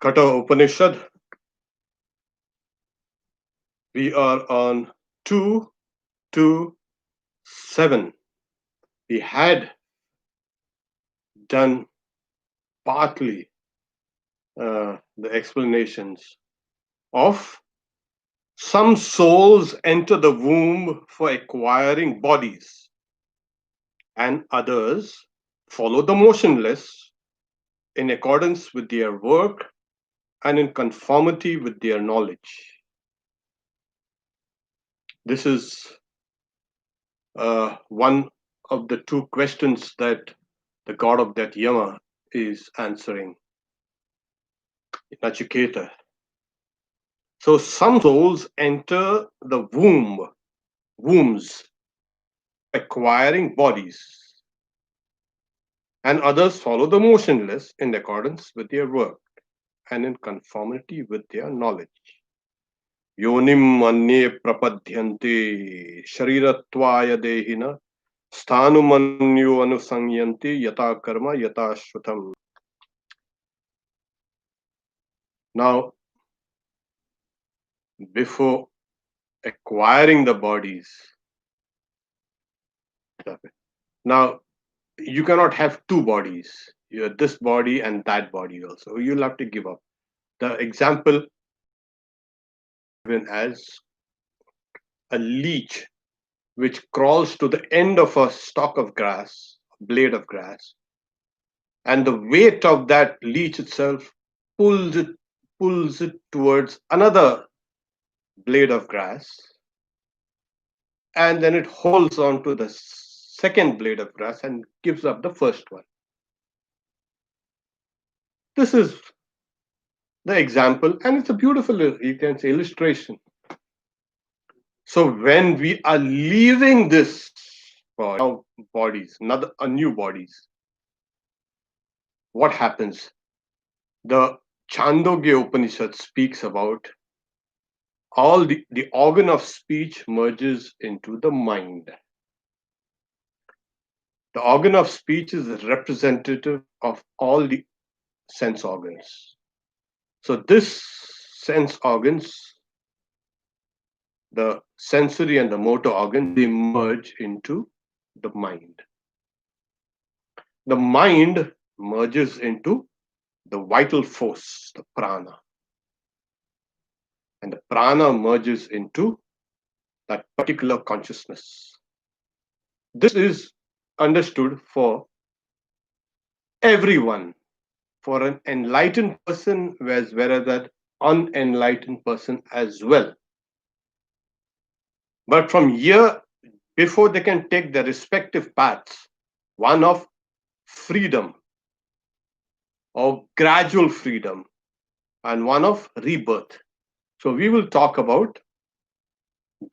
Kata Upanishad. We are on 227. We had done partly the explanations of some souls enter the womb for acquiring bodies, and others follow the motionless in accordance with their work and in conformity with their knowledge. This is one of the two questions that the god of death Yama is answering Nachiketa. So some souls enter the wombs, acquiring bodies, and others follow the motionless in accordance with their work and in conformity with their knowledge. Yonim anye prapadyante sharirattvaya dehina sthanumanyu anusangyanti yata karma yata shrutam. Now, before acquiring the bodies, now you cannot have two bodies. You have this body and that body also. You'll have to give up. The example given as a leech which crawls to the end of a stalk of grass, a blade of grass, and the weight of that leech itself pulls it pulls it towards another blade of grass, and then it holds on to the second blade of grass and gives up the first one. This is the example, and it's a beautiful, you can say, illustration. So when we are leaving this bodies, another a new bodies, what happens? The Chandogya Upanishad speaks about all the organ of speech merges into the mind. The organ of speech is representative of all the sense organs. So this sense organs, the sensory and the motor organ, they merge into the mind. The mind merges into the vital force, the prana. And the prana merges into that particular consciousness. This is understood for everyone, for an enlightened person as well as that unenlightened person as well. But from here, before they can take their respective paths, one of freedom or gradual freedom and one of rebirth. So we will talk about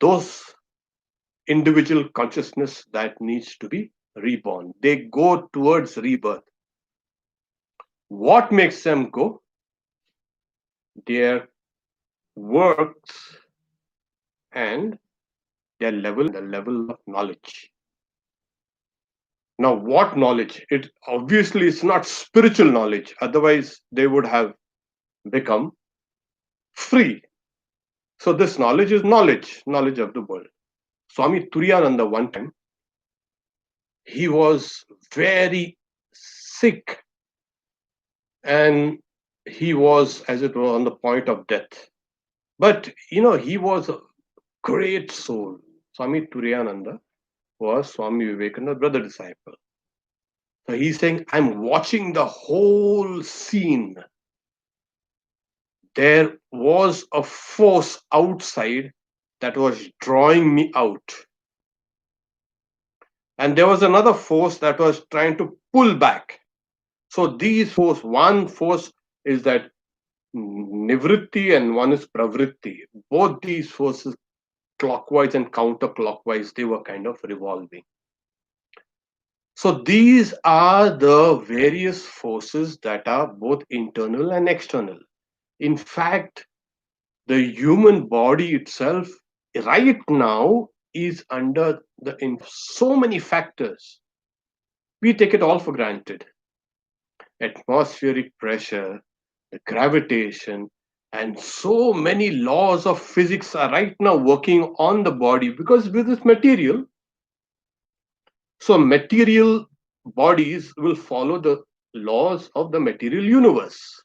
those individual consciousness that needs to be reborn. They go towards rebirth. What makes them go? Their works and their level of knowledge. Now, what knowledge? It obviously is not spiritual knowledge, otherwise they would have become free. So this knowledge is knowledge of the world. Swami Turiyananda, one time, he was very sick and he was, as it were, on the point of death. But, he was a great soul. Swami Turiyananda was Swami Vivekananda's brother disciple. So he's saying, I'm watching the whole scene. There was a force outside that was drawing me out. And there was another force that was trying to pull back. So these force, one force is that nivritti and one is pravritti. Both these forces, clockwise and counterclockwise, they were kind of revolving. So these are the various forces that are both internal and external. In fact, the human body itself right now is under in so many factors. We take it all for granted. Atmospheric pressure, the gravitation, and so many laws of physics are right now working on the body because with this material, so material bodies will follow the laws of the material universe.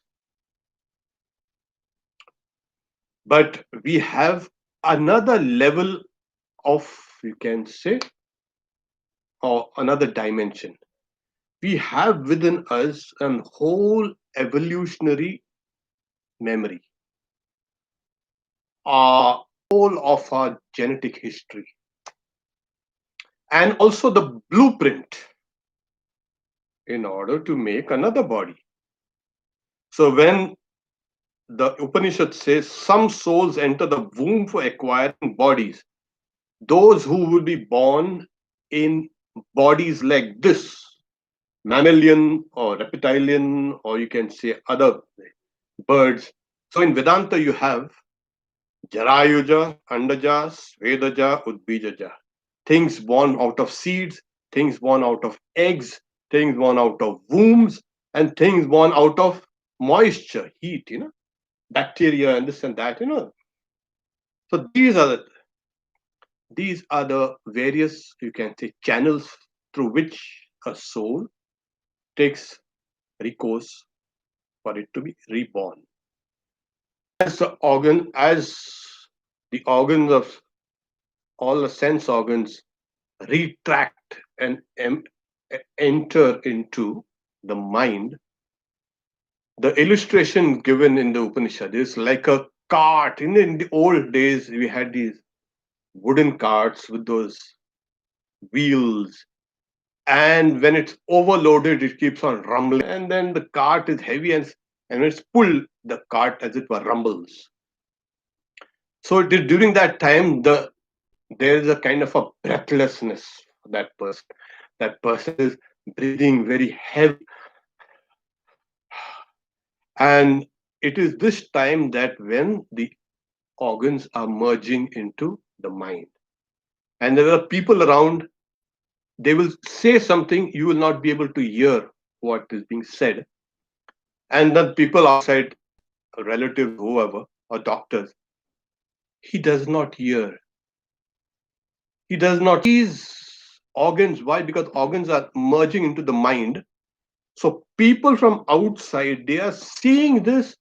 But we have another level of, you can say, or another dimension. We have within us a whole evolutionary memory, whole of our genetic history, and also the blueprint in order to make another body. So when the Upanishad says some souls enter the womb for acquiring bodies, those who will be born in bodies like this, mammalian or reptilian, or you can say other birds. So in Vedanta, you have Jarayuja, Andaja, Svedaja, Udbijaja. Things born out of seeds, things born out of eggs, things born out of wombs, and things born out of moisture, heat, bacteria and this and that. So these are the various, you can say, channels through which a soul takes recourse for it to be reborn. As the organs of all the sense organs retract and enter into the mind, the illustration given in the Upanishad is like a cart. In the old days, we had these wooden carts with those wheels, and when it's overloaded, it keeps on rumbling, and then the cart is heavy, and when it's pulled, the cart, as it were, rumbles. So during that time, there is a kind of a breathlessness for that person. That person is breathing very heavy. And it is this time that when the organs are merging into the mind. And there are people around, they will say something, you will not be able to hear what is being said. And then people outside, relatives, whoever, or doctors, he does not hear. He does not. These organs, why? Because organs are merging into the mind. So people from outside, they are seeing this.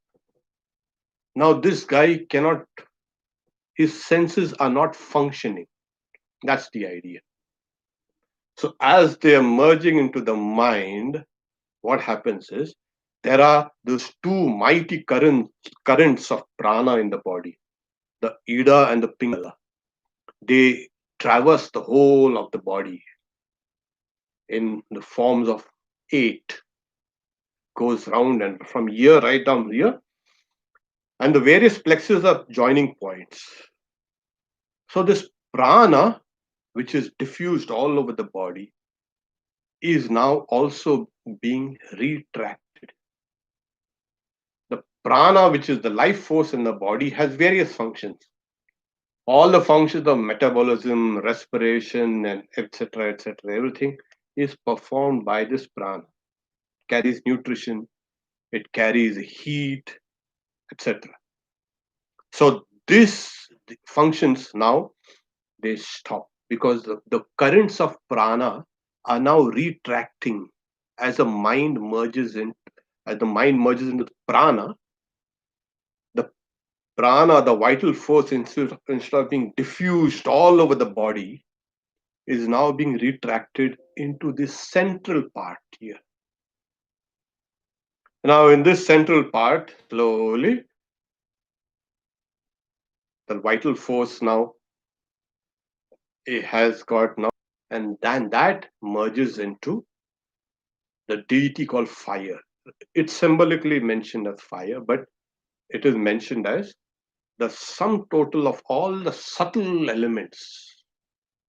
Now this guy cannot, his senses are not functioning. That's the idea. So as they are merging into the mind, what happens is there are those two mighty currents of prana in the body, the Ida and the Pingala. They traverse the whole of the body in the forms of eight, goes round and from here right down here, and the various plexus are joining points. So this prana, which is diffused all over the body, is now also being retracted. The prana, which is the life force in the body, has various functions. All the functions of metabolism, respiration, and etc., everything is performed by this prana. It carries nutrition, it carries heat, etc. So these functions now, they stop because the currents of prana are now retracting as the mind merges into the prana. The prana, the vital force, instead of being diffused all over the body, is now being retracted into this central part here. Now, in this central part, slowly, the vital force now, it has got now, and then that merges into the deity called fire. It's symbolically mentioned as fire, but it is mentioned as the sum total of all the subtle elements.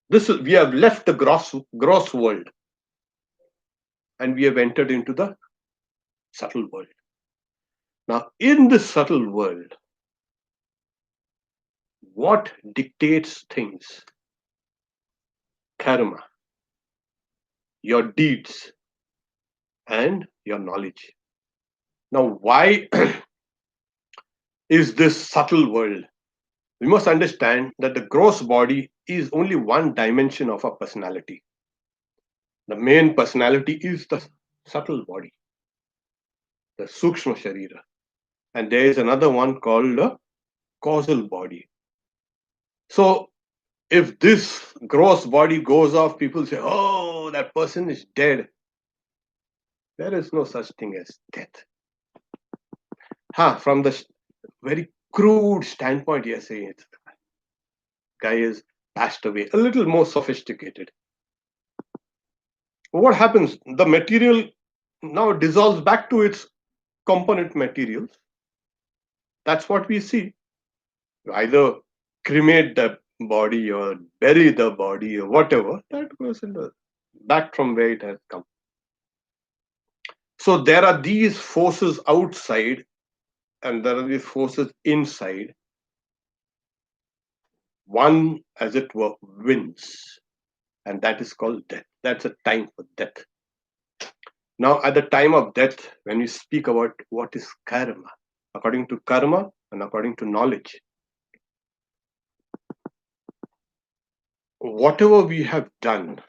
We have left the gross world and we have entered into the subtle world. Now, in this subtle world, what dictates things? Karma, your deeds, and your knowledge. Now, why is this subtle world. We must understand that the gross body is only one dimension of our personality. The main personality is the subtle body, the Sukshma Sharira. And there is another one called the causal body. So if this gross body goes off, people say, oh, that person is dead. There is no such thing as death. From the very crude standpoint, yes, the guy is passed away. A little more sophisticated. What happens? The material now dissolves back to its component materials. That's what we see. Either cremate the body or bury the body or whatever. That goes into back from where it has come. So there are these forces outside and there are these forces inside. One, as it were, wins, and that is called death. That's a time for death. Now, at the time of death, when we speak about what is karma, according to karma and according to knowledge, whatever we have done,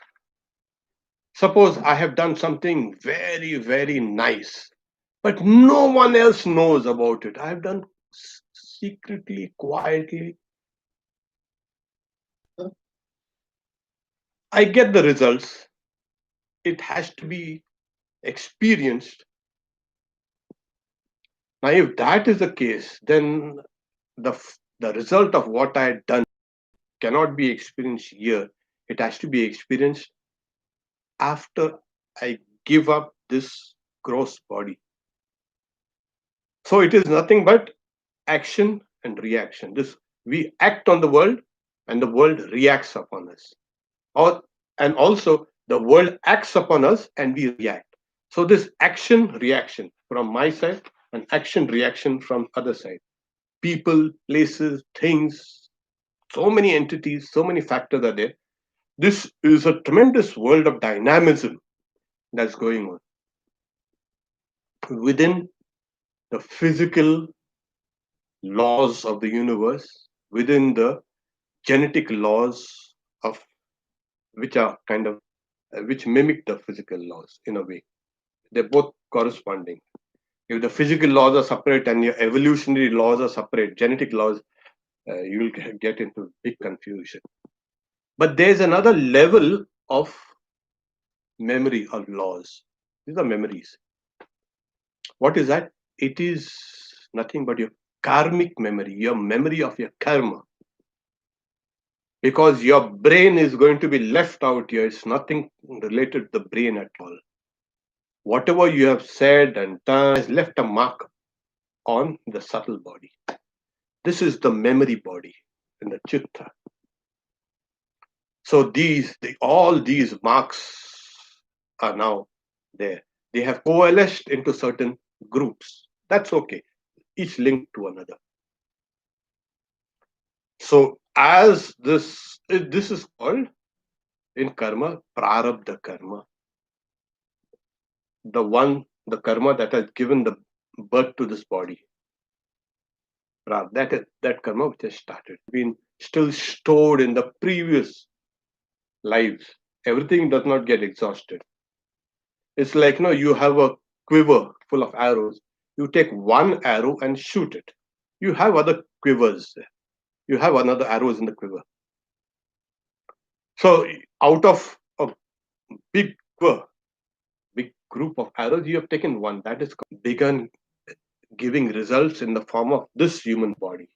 suppose I have done something very, very nice, but no one else knows about it. I have done secretly, quietly. I get the results. It has to be experienced. Now, if that is the case, then the result of what I had done cannot be experienced here. It has to be experienced after I give up this gross body. So it is nothing but action and reaction. This we act on the world, and the world reacts upon us. And also the world acts upon us, and we react. So this action reaction from my side and action reaction from other side. People, places, things, so many entities, so many factors are there. This is a tremendous world of dynamism that's going on within the physical laws of the universe, within the genetic laws of which are kind of which mimic the physical laws in a way. They're both corresponding. If the physical laws are separate and your evolutionary laws are separate, genetic laws, you will get into big confusion. But there's another level of memory of laws. These are memories. What is that? It is nothing but your karmic memory, your memory of your karma. Because your brain is going to be left out here. It's nothing related to the brain at all. Whatever you have said and done has left a mark on the subtle body. This is the memory body in the chitta. So all these marks are now there. They have coalesced into certain groups. That's okay. Each linked to another. So as this is called in karma, prarabdha karma. The karma that has given the birth to this body. That karma which has started, been still stored in the previous lives. Everything does not get exhausted. It's like you have a quiver full of arrows. You take one arrow and shoot it. You have other quivers there. You have another arrows in the quiver. So out of a big quiver, big group of arrows, you have taken one that is begun giving results in the form of this human body.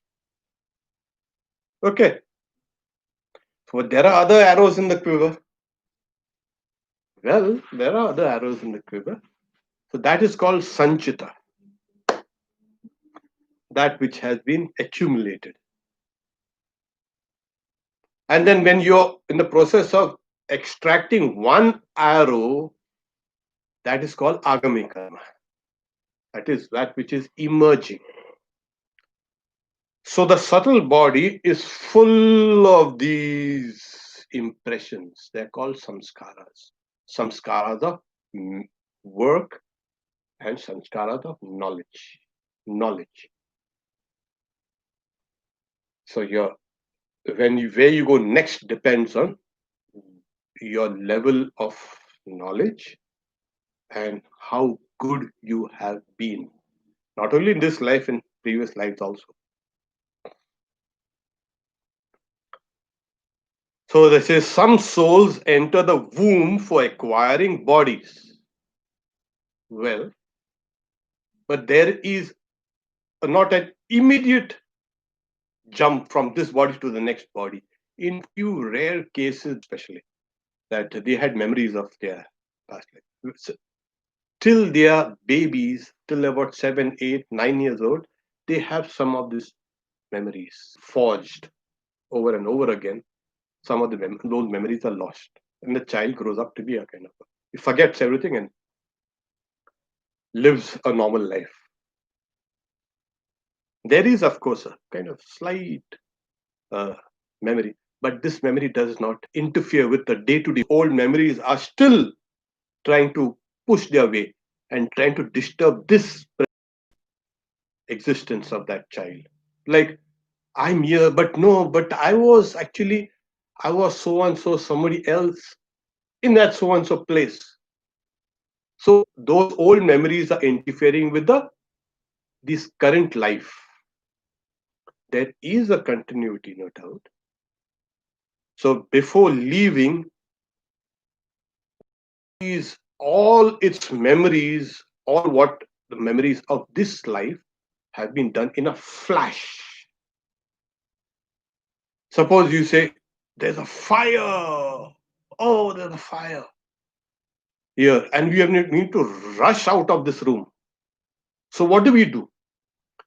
Okay. So there are other arrows in the quiver. Well, there are other arrows in the quiver. So that is called sanchita. That which has been accumulated. And then when you're in the process of extracting one arrow, that is called agami karma. That is that which is emerging. So the subtle body is full of these impressions. They're called samskaras. Samskaras of work and samskaras of knowledge. So where you go next depends on your level of knowledge and how good you have been, not only in this life, in previous lives also. So this is some souls enter the womb for acquiring bodies. Well, but there is not an immediate jump from this body to the next body. In few rare cases, especially, that they had memories of their past life. Till they are babies, till about 7, 8, 9 years old, they have some of these memories forged over and over again. Some of those memories are lost, and the child grows up to be a kind of he forgets everything and lives a normal life. There is, of course, a kind of slight uh, memory, but this memory does not interfere with the day-to-day. Old memories are still trying to push their way and trying to disturb this existence of that child. Like, I'm here, but no, but I was so and so, somebody else in that so and so place. So those old memories are interfering with this current life. There is a continuity, no doubt. So before leaving, is all its memories, all what the memories of this life have been done in a flash. Suppose you say, there's a fire. Oh, there's a fire here, and we need to rush out of this room. So what do?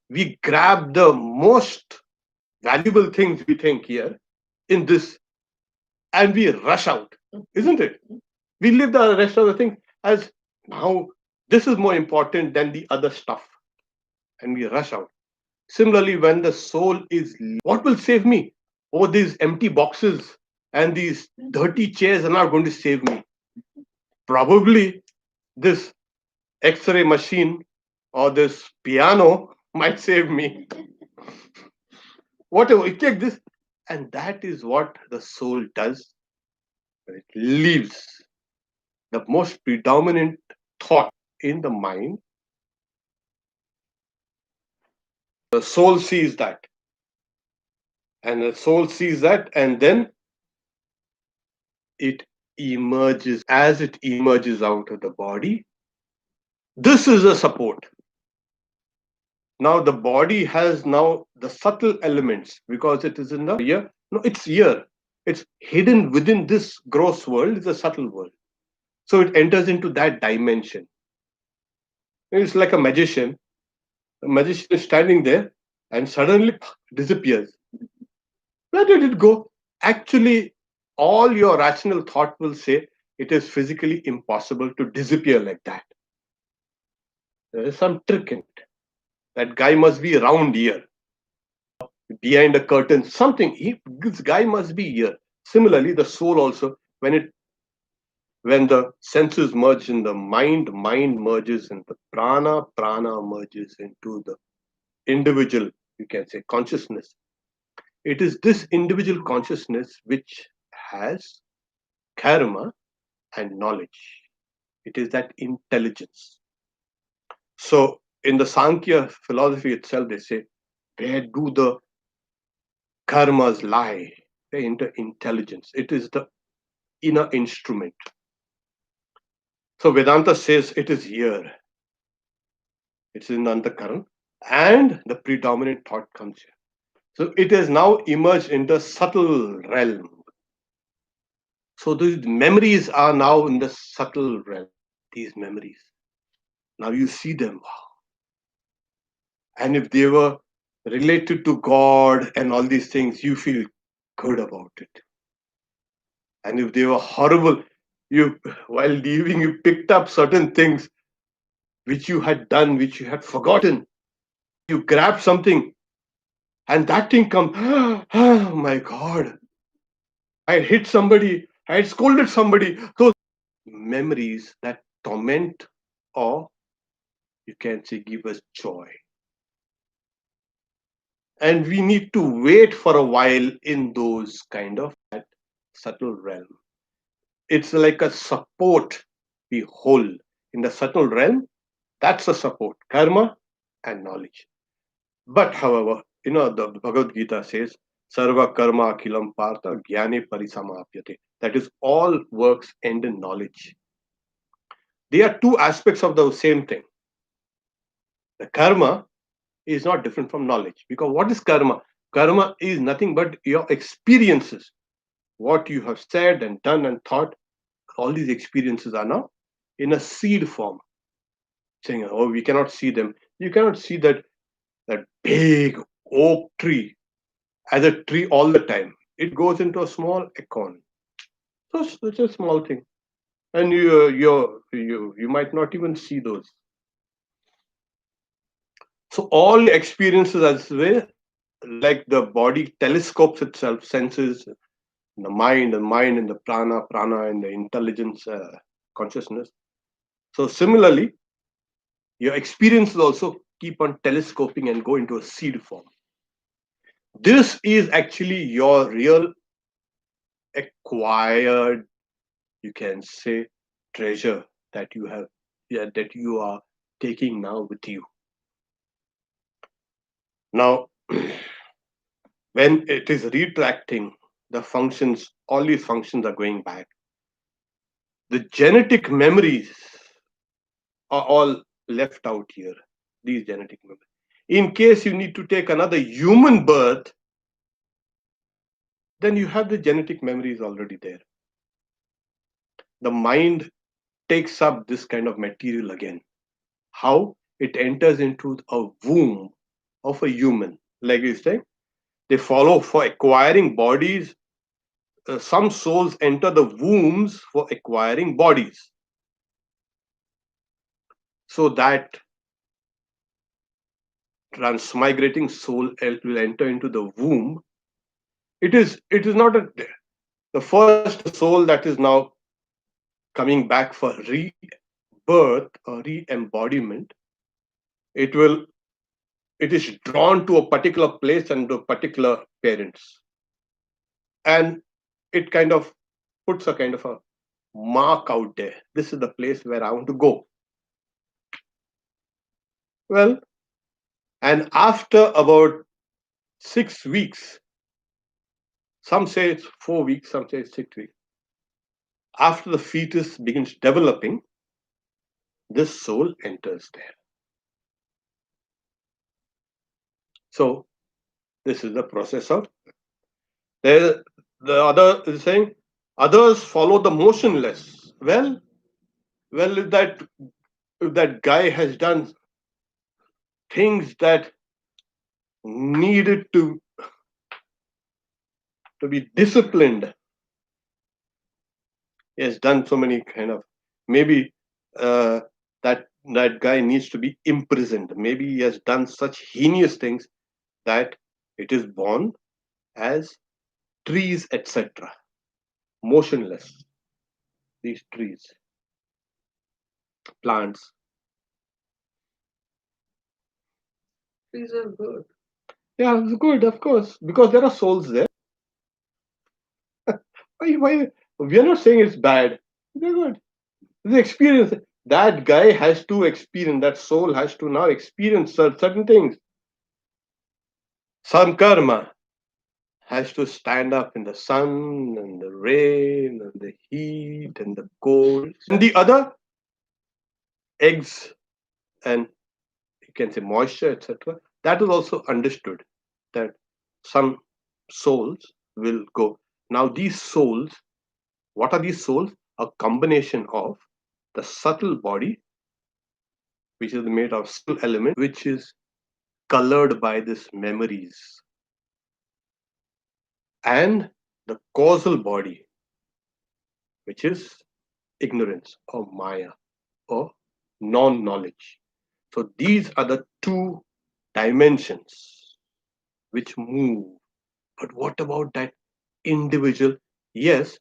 We grab the most valuable things we think here in this, and we rush out, isn't it? We leave the rest of the thing as now this is more important than the other stuff, and we rush out. Similarly, when the soul is, what will save me? Oh, these empty boxes and these dirty chairs are not going to save me. Probably this X-ray machine or this piano might save me. Whatever, you take this, and that is what the soul does when it leaves. The most predominant thought in the mind, the soul sees that, and the soul sees that, and then it emerges. As it emerges out of the body, this is a support. Now the body has now the subtle elements because it is in the ear. No, it's here. It's hidden within this gross world, is a subtle world. So it enters into that dimension. It's like a magician. The magician is standing there and suddenly disappears. Where did it go? Actually, all your rational thought will say it is physically impossible to disappear like that. There is some trick in it. That guy must be around here, behind a curtain, something. This guy must be here. Similarly, the soul also, when the senses merge in the mind, mind merges in the prana, prana merges into the individual, you can say, consciousness. It is this individual consciousness which has karma and knowledge. It is that intelligence. So in the Sankhya philosophy itself, they say, where do the karmas lie? They're into intelligence. It is the inner instrument. So Vedanta says it is here. It's in Antakaran. And the predominant thought comes here. So it has now emerged in the subtle realm. So these memories are now in the subtle realm. These memories. Now you see them. Wow. And if they were related to God and all these things, you feel good about it. And if they were horrible, you while leaving, you picked up certain things which you had done, which you had forgotten. You grabbed something, and that thing comes. Oh my God! I had hit somebody. I had scolded somebody. Those memories that torment, or you can say, give us joy. and we need to wait for a while in those kind of that subtle realm. It's like a support we hold in the subtle realm. That's a support, karma and knowledge. But however, the Bhagavad Gita says, Sarva karma akilam partha jnane parisamapyate. That is, all works end in knowledge. They are two aspects of the same thing. The karma is not different from knowledge, because what is karma? Karma is nothing but your experiences, what you have said and done and thought. All these experiences are now in a seed form, saying, oh, we cannot see them. You cannot see that big oak tree as a tree all the time. It goes into a small acorn. So it's a small thing, and you might not even see those. So all experiences as way, like the body telescopes itself, senses the mind and the prana and the intelligence, consciousness. So similarly, your experiences also keep on telescoping and go into a seed form. This is actually your real acquired, you can say, treasure that you have, yeah, that you are taking now with you. Now, when it is retracting, the functions, all these functions are going back. The genetic memories are all left out here, these genetic memories. In case you need to take another human birth, then you have the genetic memories already there. The mind takes up this kind of material again. How? It enters into a womb of a human. Like you say, they follow for acquiring bodies. Some souls enter the wombs for acquiring bodies. So that transmigrating soul will enter into the womb. It is not the first soul that is now coming back for rebirth or re-embodiment. It is drawn to a particular place and to particular parents, and it kind of puts a kind of a mark out there. This is the place where I want to go. Well, and after about 6 weeks, some say it's 4 weeks, some say it's 6 weeks, after the fetus begins developing, this soul enters there. So this is the process of there. The other is saying others follow the motionless. Well, if that guy has done things that needed to be disciplined, he has done so many kind of, maybe uh, that guy needs to be imprisoned. Maybe he has done such heinous things that it is born as trees, etc., motionless. These trees, plants. Trees are good. Yeah, it's good, of course, because there are souls there. Why? We are not saying it's bad. They're good. The experience that guy has to experience, that soul has to now experience certain things. Some karma has to stand up in the sun and the rain and the heat and the cold. And the other, eggs and, you can say, moisture, etc. That is also understood, that some souls will go. Now, these souls, what are these souls? A combination of the subtle body, which is made of subtle element, which is colored by these memories, and the causal body, which is ignorance or maya or non-knowledge. So these are the two dimensions which move. But what about that individual? Yes,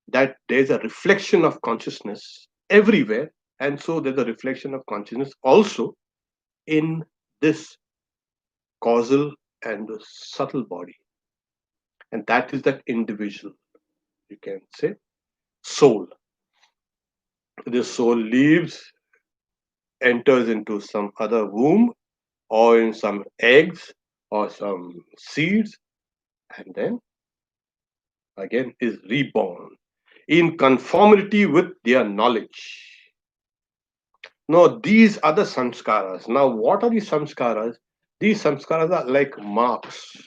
that there's a reflection of consciousness everywhere, and so there's a reflection of consciousness also in this causal and the subtle body. And that is that individual, you can say, soul. This soul leaves, enters into some other womb or in some eggs or some seeds, and then again is reborn in conformity with their knowledge. Now, these are the samskaras. Now, what are these samskaras? These samskaras are like marks,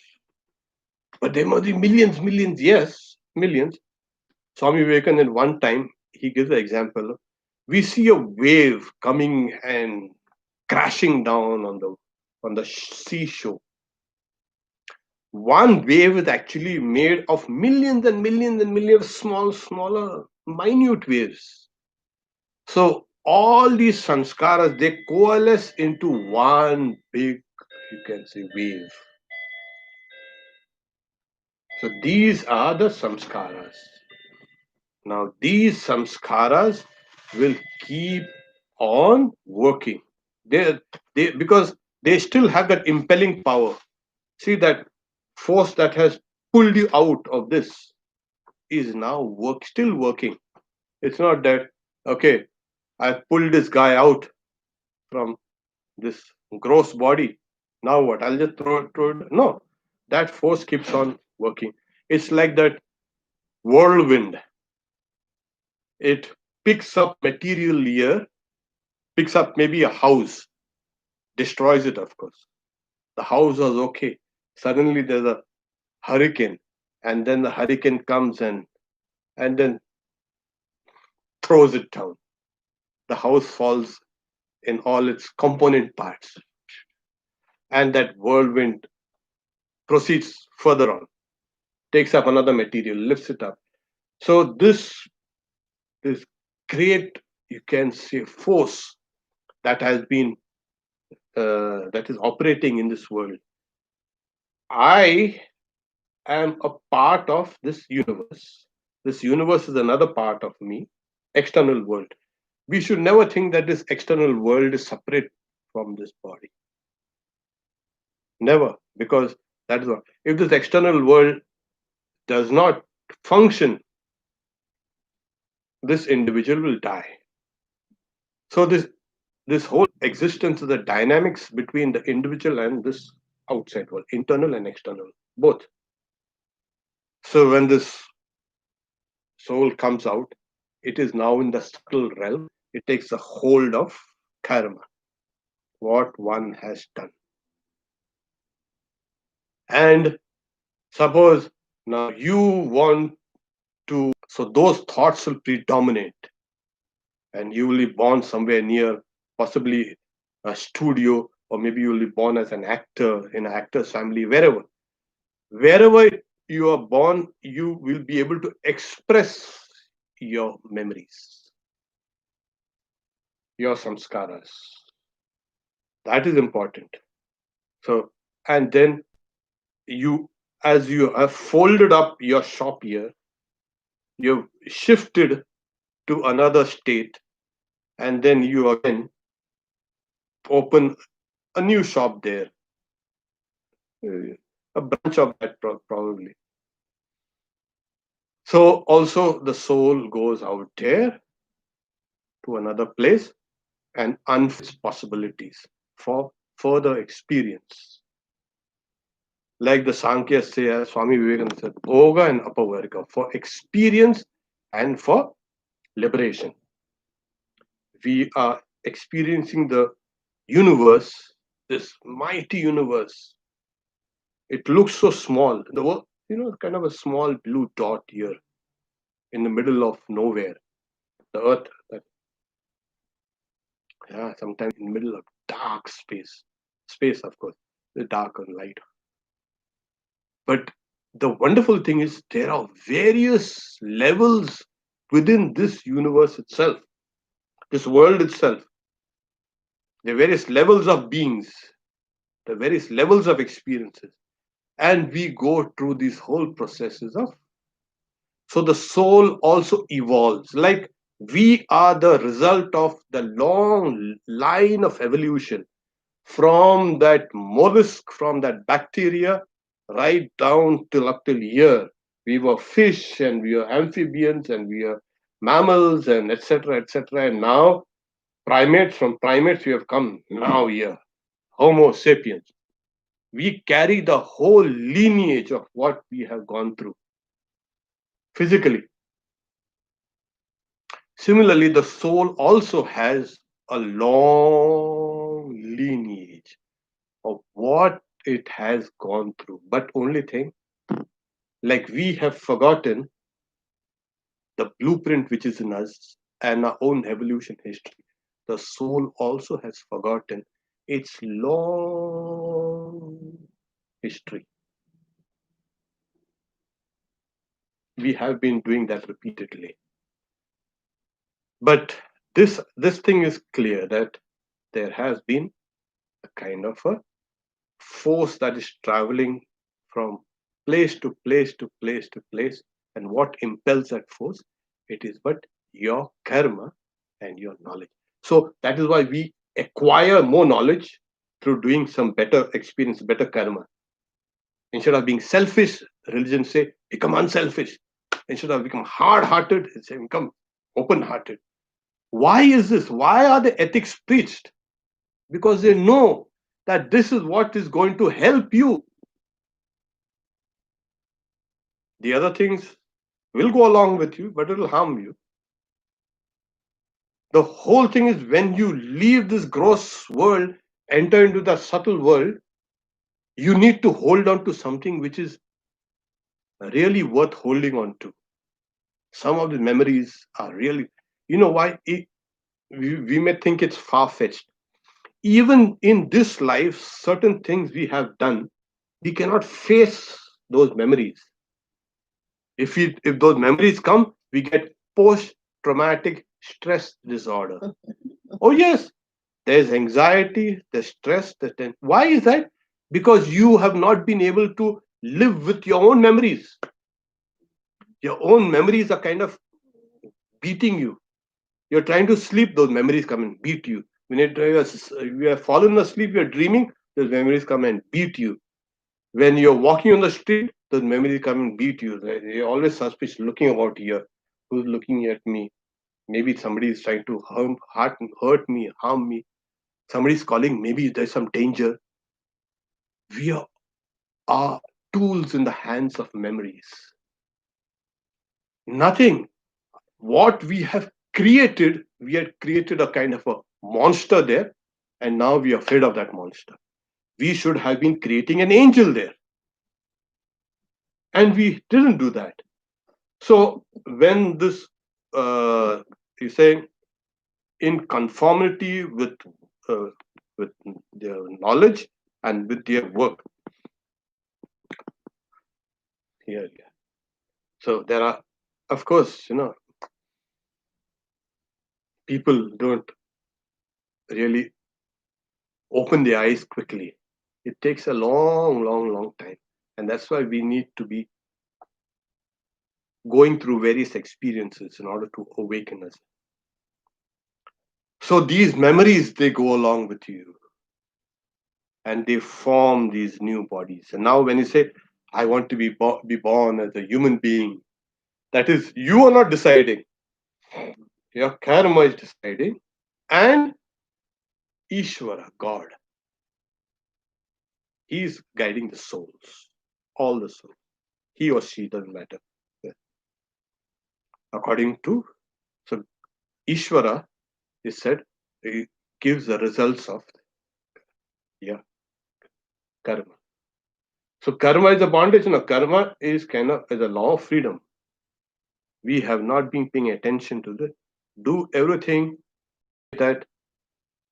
but there must be millions, millions, yes, millions. Swami Vivekananda, one time, he gives an example. We see a wave coming and crashing down on the seashore. One wave is actually made of millions and millions and millions of smaller, minute waves. So all these sanskaras, they coalesce into one big, you can say, wave. So these are the samskaras. Now these samskaras will keep on working. They because they still have that impelling power. See that force that has pulled you out of this is now still working. It's not that okay, I pulled this guy out from this gross body. Now what? I'll just throw it. No, that force keeps on working. It's like that whirlwind. It picks up material here, picks up maybe a house, destroys it, of course. The house was okay. Suddenly there's a hurricane, and then the hurricane comes and then throws it down. The house falls in all its component parts, and that whirlwind proceeds further on, takes up another material, lifts it up. So this great, you can say, force that has been that is operating in this world. I am a part of this universe. This universe is another part of me, external world. We should never think that this external world is separate from this body. Never, because that is what. If this external world does not function, this individual will die. So this whole existence is the dynamics between the individual and this outside world, internal and external, both. So when this soul comes out, it is now in the subtle realm. It takes a hold of karma, what one has done. And suppose now you want to, so those thoughts will predominate, and you will be born somewhere near, possibly a studio, or maybe you will be born as an actor in an actor's family, wherever you are born, you will be able to express your memories, your samskaras. That is important. So, and then you, as you have folded up your shop here, you've shifted to another state, and then you again open a new shop there, a branch of that probably. So also the soul goes out there to another place and unfolds possibilities for further experience. Like the Sankhya say, as Swami Vivekananda said, Bhoga and Apavarga, for experience and for liberation. We are experiencing the universe, this mighty universe. It looks so small. The world, kind of a small blue dot here in the middle of nowhere. The earth, sometimes in the middle of dark space. Space, of course, the dark and light. But the wonderful thing is there are various levels within this universe itself, this world itself. There are various levels of beings, the various levels of experiences. And we go through these whole processes of. So the soul also evolves. Like we are the result of the long line of evolution. from that mollusk, from that bacteria, right down till up till here. We were fish and we were amphibians and we are mammals and etc. etc. And now primates, from primates we have come now here, Homo sapiens. We carry the whole lineage of what we have gone through physically. Similarly, the soul also has a long lineage of what it has gone through. But only thing, like we have forgotten the blueprint which is in us and our own evolution history, the soul also has forgotten its long history. We have been doing that repeatedly. But this thing is clear that there has been a kind of a force that is traveling from place to place to place to place. And what impels that force? It is but your karma and your knowledge. So that is why we acquire more knowledge through doing some better experience, better karma. Instead of being selfish, religion say become unselfish. Instead of become hard-hearted, it say become open-hearted. Why is this? Why are the ethics preached? Because they know that this is what is going to help you. The other things will go along with you, but it will harm you. The whole thing is when you leave this gross world, enter into the subtle world, you need to hold on to something which is really worth holding on to. Some of the memories are really, you know why? We may think it's far fetched. Even in this life, certain things we have done, we cannot face those memories. If those memories come, we get post-traumatic stress disorder. Oh yes, there's anxiety, there's stress, why is that? Because you have not been able to live with your own memories. Your own memories are kind of beating you. You're trying to sleep, those memories come and beat you. When you have fallen asleep, you're dreaming, those memories come and beat you. When you're walking on the street, those memories come and beat you. You're always suspicious, looking about here. Who's looking at me? Maybe somebody is trying to hurt me, harm me. Somebody's calling. Maybe there's some danger. We are tools in the hands of memories. Nothing. What we have created, we had created a kind of a monster there, and now we are afraid of that monster. We should have been creating an angel there, and we didn't do that. So when this you saying in conformity uh, with their knowledge and with their work here, yeah. So there are, of course, people don't really open their eyes quickly. It takes a long, long, long time, and that's why we need to be going through various experiences in order to awaken us. So these memories, they go along with you and they form these new bodies. And now when you say, I want to be born as a human being, that is, you are not deciding. Your karma is deciding. And Ishvara, God, he is guiding the souls, all the souls. He or she, doesn't matter. According to, so Ishvara is said, he gives the results of, yeah, karma. So karma is a bondage. No, karma is kind of is a law of freedom. We have not been paying attention to this. Do everything that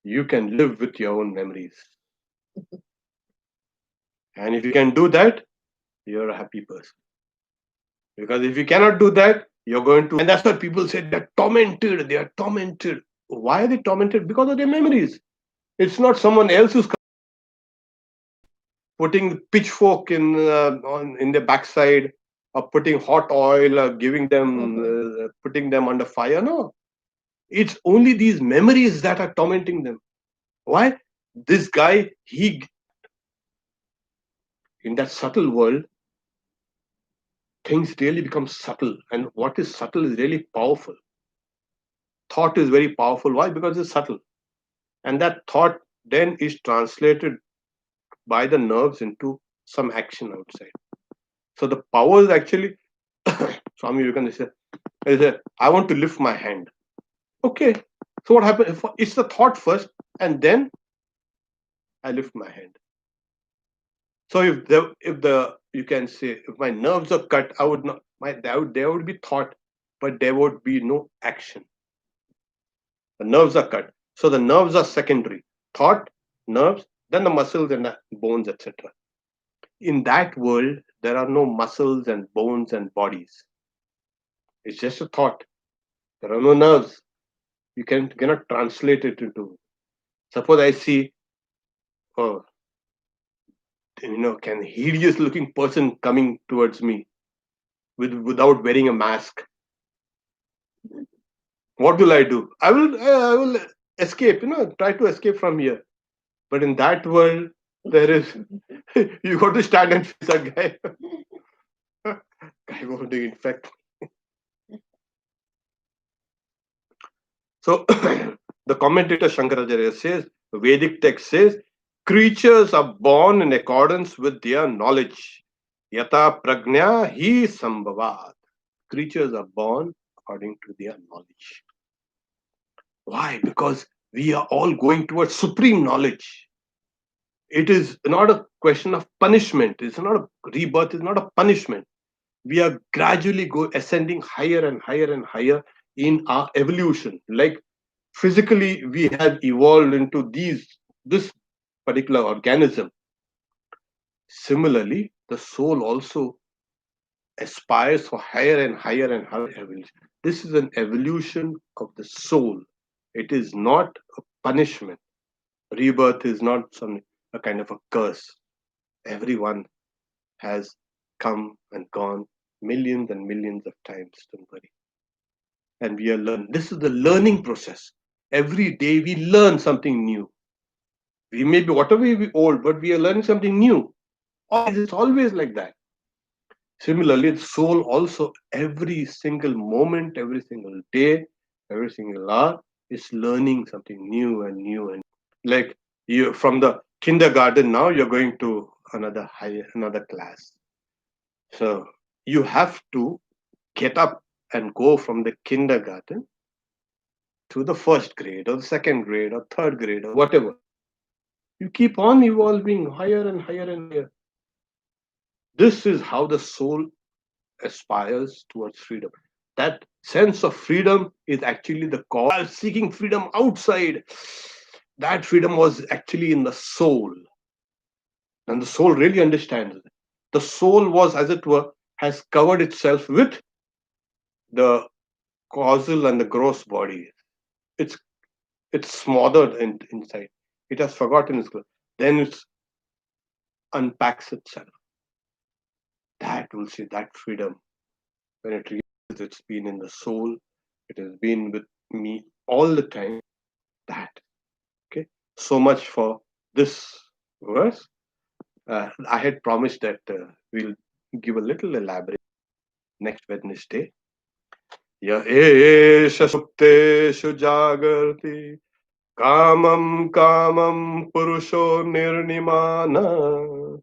you can live with your own memories. And if you can do that, you're a happy person. Because if you cannot do that, you're going to, and that's what people say, they're tormented. They are tormented. Why are they tormented? Because of their memories. It's not someone else who's putting pitchfork in their backside, or putting hot oil, or giving them, putting them under fire. No, it's only these memories that are tormenting them. Why? This guy, in that subtle world, things really become subtle. And what is subtle is really powerful. Thought is very powerful. Why? Because it's subtle. And that thought then is translated by the nerves into some action outside. So the power is actually, Swami Vivekananda said, I want to lift my hand. Okay. So what happens? It's the thought first, and then I lift my hand. So if the you can say if my nerves are cut, I would not there would be thought, but there would be no action. The nerves are cut. So the nerves are secondary. Thought, nerves, then the muscles and the bones, etc. In that world, there are no muscles and bones and bodies. It's just a thought. There are no nerves. You cannot translate it into. Suppose I see, oh, can hideous looking person coming towards me without wearing a mask. What will I do? I will escape. Try to escape from here. But in that world, there is you got to stand and face that guy. Guy going to infect. So the commentator Shankaracharya says, Vedic text says, creatures are born in accordance with their knowledge. Yata pragnya hi sambhavat. Creatures are born according to their knowledge. Why? Because we are all going towards supreme knowledge. It is not a question of punishment. It's not a rebirth. It's not a punishment. We are gradually ascending higher and higher and higher in our evolution. Like physically, we have evolved into this particular organism. Similarly, the soul also aspires for higher and higher and higher evolution. This is an evolution of the soul. It is not a punishment. Rebirth is not a kind of a curse. Everyone has come and gone millions and millions of times. Don't worry. And we are learning. This is the learning process. Every day we learn something new. We may be whatever we be old, but we are learning something new. It's always like that. Similarly, the soul also every single moment, every single day, every single hour is learning something new and new and like you from the kindergarten now you're going to another class. So you have to get up and go from the kindergarten to the first grade or the second grade or third grade or whatever. You keep on evolving higher and higher and higher. This is how the soul aspires towards freedom. That sense of freedom is actually the cause. Seeking freedom outside, that freedom was actually in the soul. And the soul really understands it. The soul was, as it were, has covered itself with the causal and the gross body. It's smothered inside. It has forgotten its clothes. Then it unpacks itself. That will see that freedom. When it realizes it's been in the soul, it has been with me all the time. That. Okay. So much for this verse. I had promised that we'll give a little elaborate next Wednesday. Ya esha sukteshu jagarti kamam kamam purusho nirnimana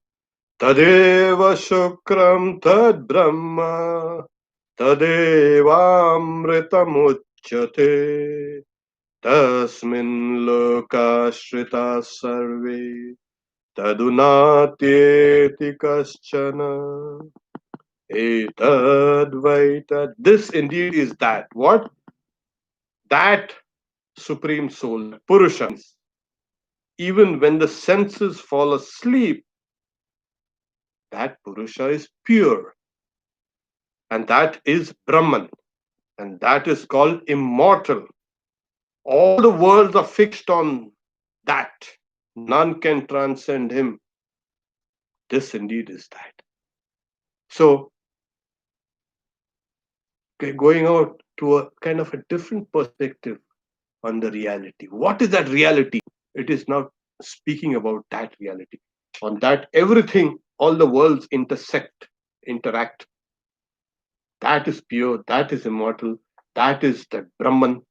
tadeva shukram tad brahma tadevamritamuchyate tasmin lokashrita sarve tadunatyeti kaschana etadvaita. This indeed is that. What? That supreme soul, Purusha. Even when the senses fall asleep, that Purusha is pure. And that is Brahman. And that is called immortal. All the worlds are fixed on that. None can transcend him. This indeed is that. So, going out to a kind of a different perspective on the reality. What is that reality? It is now speaking about that reality. On that, everything, all the worlds interact. That is pure, that is immortal, that is the Brahman.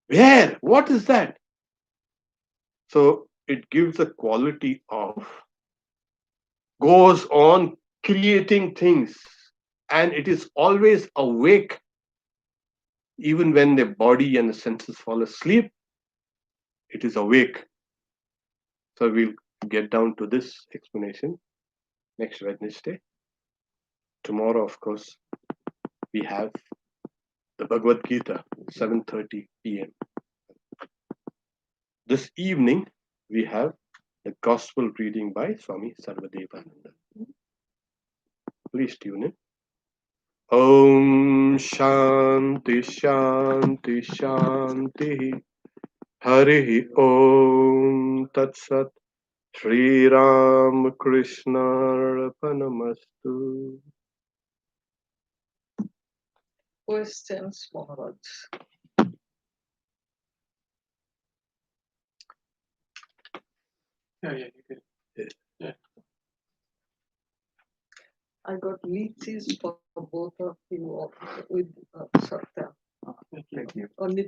Where? What is that? So it gives a quality of, goes on creating things, and it is always awake even when the body and the senses fall asleep. It is awake. So we'll get down to this explanation next Wednesday. Tomorrow, of course, we have the Bhagavad Gita, 7:30 p.m. This evening, we have the Gospel reading by Swami Sarvadevananda. Please tune in. Om Shanti Shanti Shanti Hari Om Tat Sat Sri Ram Krishna Arpanamastu. Questions, Maharaj? Yeah, you can. Yeah. I got lychees for both of you with Satya. Thank you. Only